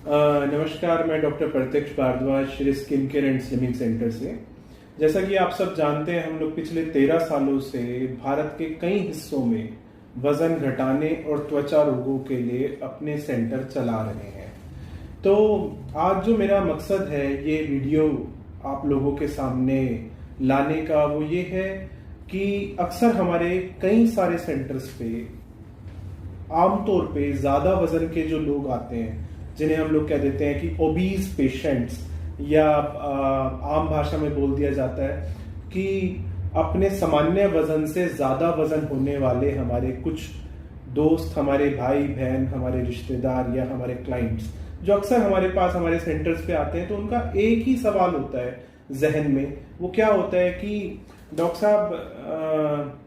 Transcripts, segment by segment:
नमस्कार, मैं doctor Pratyaksh Bhardwaj Shri skin care and slimming centre से। जैसा कि आप सब जानते हैं, हम लोग पिछले 13 सालों से भारत के कई हिस्सों में वजन घटाने और त्वचा रोगों के लिए अपने सेंटर चला रहे हैं। तो आज जो मेरा मकसद है ये वीडियो आप लोगों के सामने लाने का, वो ये है कि अक्सर हमारे कई सारे सेंटर्स पे आमतौर पे ज्यादा वजन के जो लोग आते हैं, जिन्हें हम लोग कह देते हैं कि ओबीज पेशेंट्स, या आम भाषा में बोल दिया जाता है कि अपने सामान्य वजन से ज्यादा वजन होने वाले हमारे कुछ दोस्त, हमारे भाई बहन, हमारे रिश्तेदार या हमारे क्लाइंट्स जो अक्सर हमारे पास हमारे सेंटर्स पे आते हैं, तो उनका एक ही सवाल होता है जहन में। वो क्या होता है कि डॉक्टर साहब,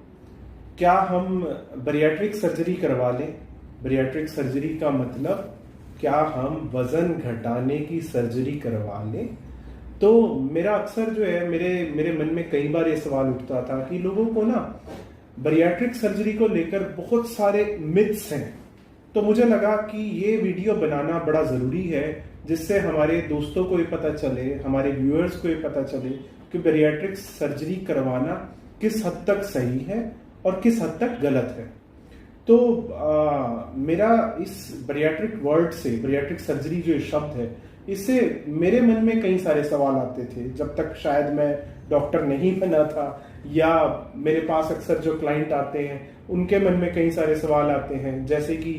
क्या हम बरियाट्रिक सर्जरी करवा लें? बरियाट्रिक सर्जरी का मतलब क्या हम वजन घटाने की सर्जरी करवा लें? तो मेरा अक्सर जो है मेरे मन में कई बार ये सवाल उठता था कि लोगों को ना बरियाट्रिक सर्जरी को लेकर बहुत सारे मिथ्स हैं। तो मुझे लगा कि ये वीडियो बनाना बड़ा जरूरी है, जिससे हमारे दोस्तों को ये पता चले, हमारे व्यूअर्स को ये पता चले कि बरियाट्रिक सर्जरी करवाना किस हद तक सही है और किस हद तक गलत है। तो मेरा इस बरियाट्रिक वर्ड से, बरियाट्रिक सर्जरी जो शब्द है, इससे मेरे मन में कई सारे सवाल आते थे जब तक शायद मैं डॉक्टर नहीं बना था, या मेरे पास अक्सर जो क्लाइंट आते हैं उनके मन में कई सारे सवाल आते हैं, जैसे कि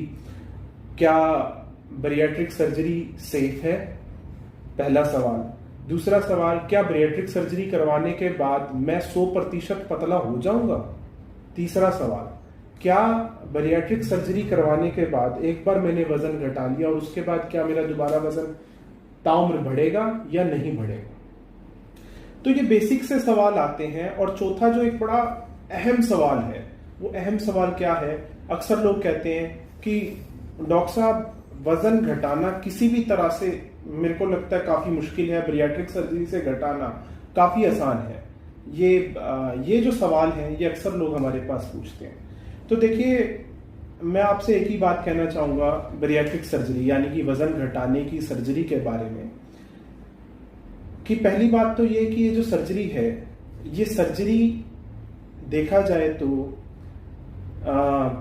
क्या बरियाट्रिक सर्जरी सेफ है? पहला सवाल। दूसरा सवाल, क्या बरियाट्रिक सर्जरी करवाने के बाद मैं 100% पतला हो जाऊंगा? तीसरा सवाल, क्या बरियाट्रिक सर्जरी करवाने के बाद एक बार मैंने वजन घटा लिया और उसके बाद क्या मेरा दोबारा वजन ताउम्र बढ़ेगा या नहीं बढ़ेगा? तो ये बेसिक से सवाल आते हैं। और चौथा जो एक बड़ा अहम सवाल है, वो अहम सवाल क्या है? अक्सर लोग कहते हैं कि डॉक्टर साहब, वजन घटाना किसी भी तरह से मेरे को लगता है काफी मुश्किल है, बरियाट्रिक सर्जरी से घटाना काफी आसान है। ये जो सवाल है ये अक्सर लोग हमारे पास पूछते हैं। तो देखिए, मैं आपसे एक ही बात कहना चाहूंगा बरियाट्रिक सर्जरी यानी कि वजन घटाने की सर्जरी के बारे में, कि पहली बात तो ये कि ये जो सर्जरी है, ये सर्जरी देखा जाए तो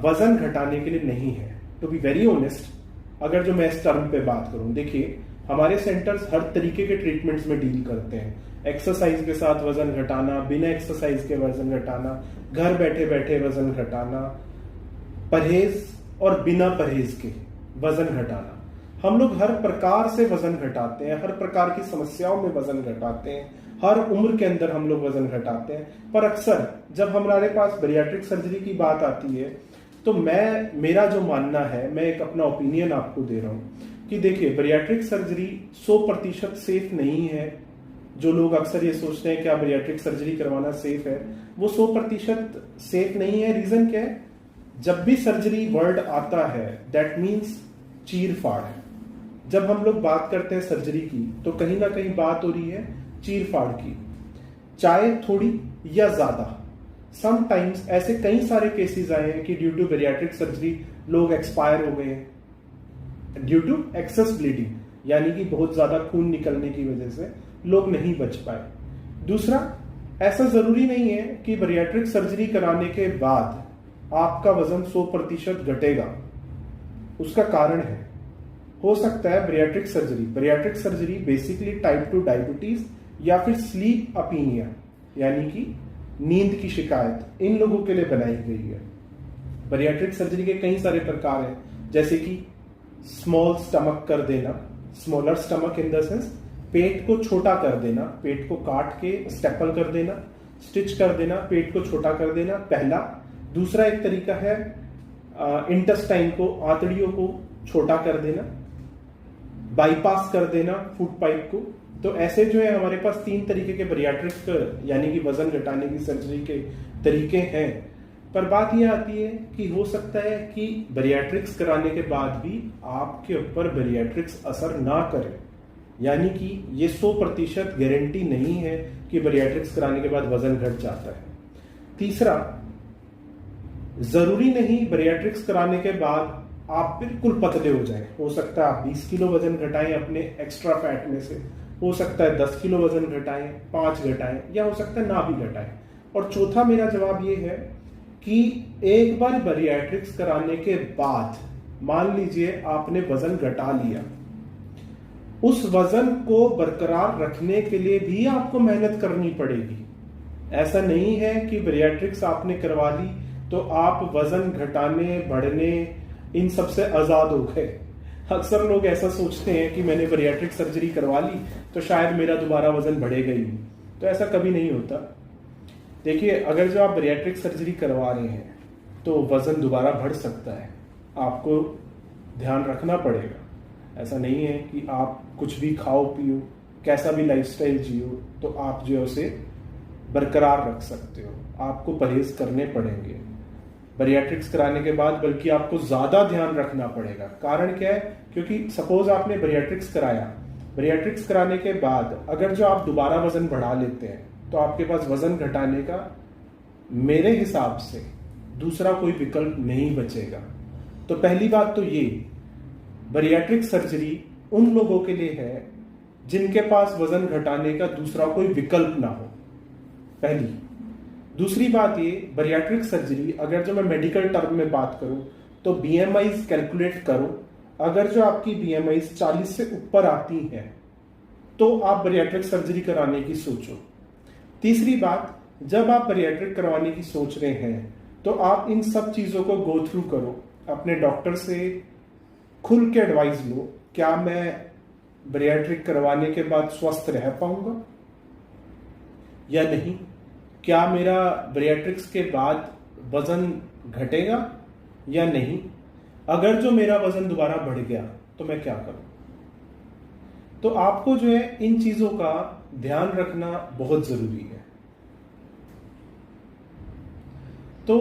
वजन घटाने के लिए नहीं है। टू बी वेरी ऑनेस्ट, अगर जो मैं इस टर्म पे बात करूं, देखिए हमारे सेंटर्स हर तरीके के ट्रीटमेंट्स में डील करते हैं। एक्सरसाइज के साथ वजन घटाना, बिना एक्सरसाइज के वजन घटाना, घर बैठे बैठे वजन घटाना, परहेज और बिना परहेज के वजन घटाना। हम लोग हर प्रकार से वजन घटाते हैं, हर प्रकार की समस्याओं में वजन घटाते हैं, हर उम्र के अंदर हम लोग वजन घटाते हैं। पर अक्सर जब हमारे पास बरियाट्रिक सर्जरी की बात आती है, तो मेरा जो मानना है, मैं एक अपना ओपिनियन आपको दे रहा हूं कि देखिए, बरियाट्रिक सर्जरी 100% सेफ नहीं है। जो लोग अक्सर ये सोचते हैं कि आप बरियाट्रिक सर्जरी करवाना सेफ है, वो 100% सेफ नहीं है। रीजन क्या है? जब भी सर्जरी वर्ड आता है, दैट मीन्स चीर फाड़ है। जब हम लोग बात करते हैं सर्जरी की, तो कहीं ना कहीं बात हो रही है चीर फाड़ की, चाहे थोड़ी या ज्यादा। समटाइम्स ऐसे कई सारे केसेस आए हैं कि ड्यू टू बरियाट्रिक सर्जरी लोग एक्सपायर हो गए हैं, ड्यू टू एक्सेस ब्लीडिंग, यानी कि बहुत ज्यादा खून निकलने की वजह से लोग नहीं बच पाए। दूसरा, ऐसा जरूरी नहीं है कि बरियाट्रिक सर्जरी कराने के बाद आपका वजन 100% घटेगा। उसका कारण है, हो सकता है बरियाट्रिक सर्जरी बेसिकली टाइप 2 डायबिटीज या फिर स्लीप अपीनिया यानी कि नींद की शिकायत, इन लोगों के लिए बनाई गई है। बरियाट्रिक सर्जरी के कई सारे प्रकार हैं, जैसे कि स्मॉल स्टमक कर देना, smaller stomach in the sense पेट को छोटा कर देना, पेट को काट के स्टेपल कर देना, स्टिच कर देना, पेट को छोटा कर देना, पहला। दूसरा एक तरीका है इंटेस्टाइन को, आंतड़ियों को छोटा कर देना, बाईपास कर देना फूड पाइप को। तो ऐसे जो है हमारे पास 3 तरीके के बरियाट्रिक यानी कि वजन घटाने की सर्जरी के तरीके हैं। पर बात यह आती है कि हो सकता है कि बरियाट्रिक्स कराने के बाद भी आपके ऊपर बरियाट्रिक्स असर ना करे, यानी कि ये 100% गारंटी नहीं है कि बरियाट्रिक्स कराने के बाद वजन घट जाता है। तीसरा, जरूरी नहीं बरियाट्रिक्स कराने के बाद आप बिल्कुल पतले हो जाएं। हो सकता है आप 20 किलो वजन घटाएं अपने एक्स्ट्रा फैट में से, हो सकता है 10 किलो वजन घटाएं, 5 घटाएं, या हो सकता है ना भी घटाएं। और चौथा मेरा जवाब ये है कि एक बार बariatrics कराने के बाद मान लीजिए आपने वजन घटा लिया, उस वजन को बरकरार रखने के लिए भी आपको मेहनत करनी पड़ेगी। ऐसा नहीं है कि बariatrics आपने करवा ली तो आप वजन घटाने, बढ़ने, इन सब से आजाद हो गए। अक्सर लोग ऐसा सोचते हैं कि मैंने बariatric सर्जरी करवा ली तो शायद मेरा दोबारा वजन बढ़ेगा ही, तो ऐसा कभी नहीं होता। देखिए, अगर जो आप बariatric सर्जरी करवा रहे हैं तो वजन दोबारा बढ़ सकता है, आपको ध्यान रखना पड़ेगा। ऐसा नहीं है कि आप कुछ भी खाओ पियो, कैसा भी लाइफस्टाइल जियो तो आप जो है उसे बरकरार रख सकते हो। आपको परहेज करने पड़ेंगे बariatrics कराने के बाद, बल्कि आपको ज्यादा ध्यान रखना पड़ेगा। कारण क्या है? क्योंकि सपोज आपने bariatrics कराया, bariatrics कराने के बाद अगर जो आप दोबारा वजन बढ़ा लेते हैं तो आपके पास वजन घटाने का मेरे हिसाब से दूसरा कोई विकल्प नहीं बचेगा। तो पहली बात तो ये, bariatric सर्जरी उन लोगों के लिए है जिनके पास वजन घटाने का दूसरा कोई विकल्प ना हो, पहली। दूसरी बात ये, बariatric सर्जरी अगर जो मैं मेडिकल टर्म में बात करूं तो BMIs कैलकुलेट करो। अगर जो आपकी BMIs 40 से ऊपर आती हैं तो आप bariatric सर्जरी कराने की सोचो। तीसरी बात, जब आप bariatric करवाने की सोच रहे हैं तो आप इन सब चीजों को गो थ्रू करो, अपने डॉक्टर से खुल के एडवाइस लो, क्या मैं bariatric करवाने के बाद स्वस्थ रह पाऊंगा या नहीं, क्या मेरा bariatrics के बाद वजन घटेगा या नहीं, अगर जो मेरा वजन दोबारा बढ़ गया तो मैं क्या करूं। तो आपको जो है इन चीजों का ध्यान रखना बहुत जरूरी है। तो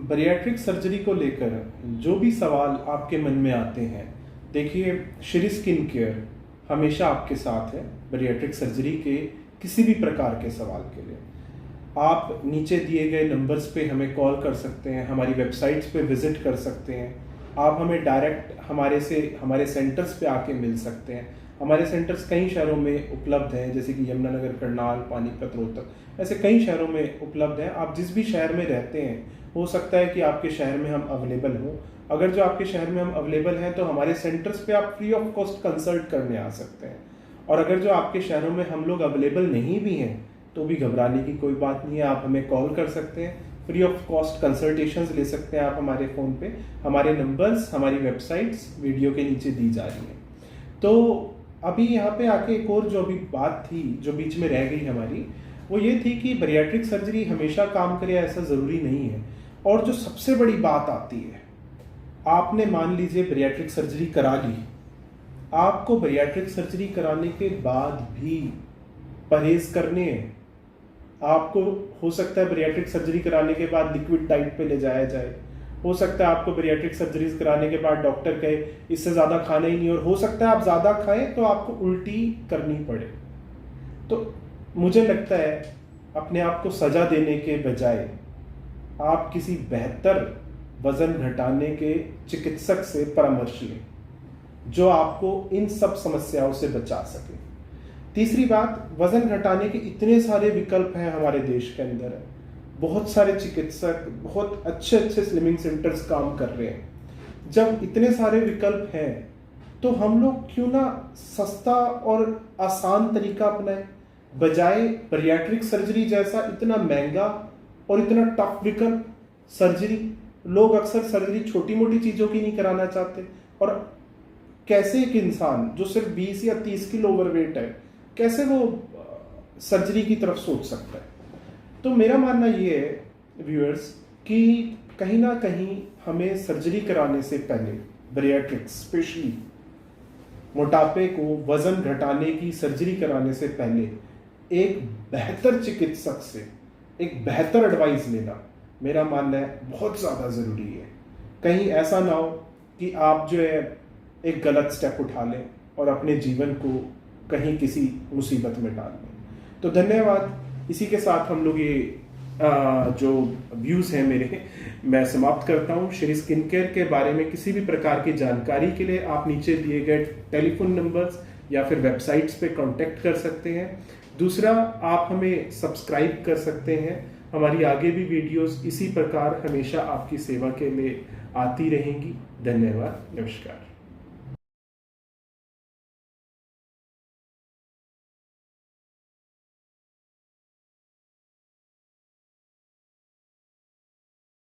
bariatric सर्जरी को लेकर जो भी सवाल आपके मन में आते हैं, देखिए श्री स्किन केयर हमेशा आपके साथ है bariatric सर्जरी के किसी भी प्रकार के सवाल के लिए। आप नीचे दिए गए नंबर्स पे हमें कॉल कर सकते हैं, हमारी वेबसाइट्स पे विजिट कर सकते हैं, आप हमें डायरेक्ट हमारे सेंटर्स पे आके मिल सकते हैं। हमारे सेंटर्स कई शहरों में उपलब्ध हैं, जैसे कि यमुनानगर, करनाल, पानीपत, रोहतक, ऐसे कई शहरों में उपलब्ध हैं। आप जिस भी शहर में रहते हैं, हो सकता है कि आपके शहर में हम अवेलेबल हों। अगर जो आपके शहर में हम अवेलेबल हैं तो हमारे सेंटर्स पे आप फ्री ऑफ कॉस्ट कंसल्ट करने आ सकते हैं। और अगर जो आपके शहरों में हम लोग अवेलेबल नहीं भी हैं तो भी घबराने की कोई बात नहीं है, आप हमें कॉल कर सकते हैं, फ्री ऑफ कॉस्ट कंसल्टेशंस ले सकते हैं आप हमारे फ़ोन पे। हमारे नंबर्स, हमारी वेबसाइट्स वीडियो के नीचे दी जा रही हैं। तो अभी यहाँ पे आके एक और जो अभी बात थी जो बीच में रह गई हमारी, वो ये थी कि bariatric सर्जरी हमेशा काम करे ऐसा ज़रूरी नहीं है। और जो सबसे बड़ी बात आती है, आपने मान लीजिए bariatric सर्जरी करा ली, आपको bariatric सर्जरी कराने के बाद भी परहेज करने हैं। आपको हो सकता है bariatric सर्जरी कराने के बाद लिक्विड डाइट पे ले जाया जाए, हो सकता है आपको bariatric सर्जरीज कराने के बाद डॉक्टर कहे इससे ज़्यादा खाना ही नहीं, और हो सकता है आप ज़्यादा खाएं तो आपको उल्टी करनी पड़े। तो मुझे लगता है अपने आप को सजा देने के बजाय आप किसी बेहतर वजन घटाने के चिकित्सक से परामर्श लें जो आपको इन सब समस्याओं से बचा सके। तीसरी बात, वजन घटाने के इतने सारे विकल्प हैं हमारे देश के अंदर, बहुत सारे चिकित्सक, बहुत अच्छे अच्छे स्लिमिंग सेंटर्स काम कर रहे हैं। जब इतने सारे विकल्प हैं तो हम लोग क्यों ना सस्ता और आसान तरीका अपनाएं, बजाय bariatric सर्जरी जैसा इतना महंगा और इतना टफ विकल्प सर्जरी। लोग अक्सर सर्जरी छोटी मोटी चीज़ों की नहीं कराना चाहते, और कैसे एक इंसान जो सिर्फ 20 या 30 किलो ओवरवेट है, कैसे वो सर्जरी की तरफ सोच सकता है। तो मेरा मानना ये है व्यूअर्स कि कहीं ना कहीं हमें सर्जरी कराने से पहले bariatric स्पेशली मोटापे को वजन घटाने की सर्जरी कराने से पहले एक बेहतर चिकित्सक से एक बेहतर एडवाइस लेना मेरा मानना है बहुत ज़्यादा ज़रूरी है। कहीं ऐसा ना हो कि आप जो है एक गलत स्टेप उठा लें और अपने जीवन को कहीं किसी मुसीबत में डाल लें। तो धन्यवाद। इसी के साथ हम लोग ये जो व्यूज़ हैं मेरे, मैं समाप्त करता हूं। श्री स्किन केयर के बारे में किसी भी प्रकार की जानकारी के लिए आप नीचे दिए गए टेलीफोन नंबर्स या फिर वेबसाइट्स पे कांटेक्ट कर सकते हैं। दूसरा, आप हमें सब्सक्राइब कर सकते हैं। हमारी आगे भी वीडियोस इसी प्रकार हमेशा आपकी सेवा के लिए आती रहेंगी। धन्यवाद, नमस्कार।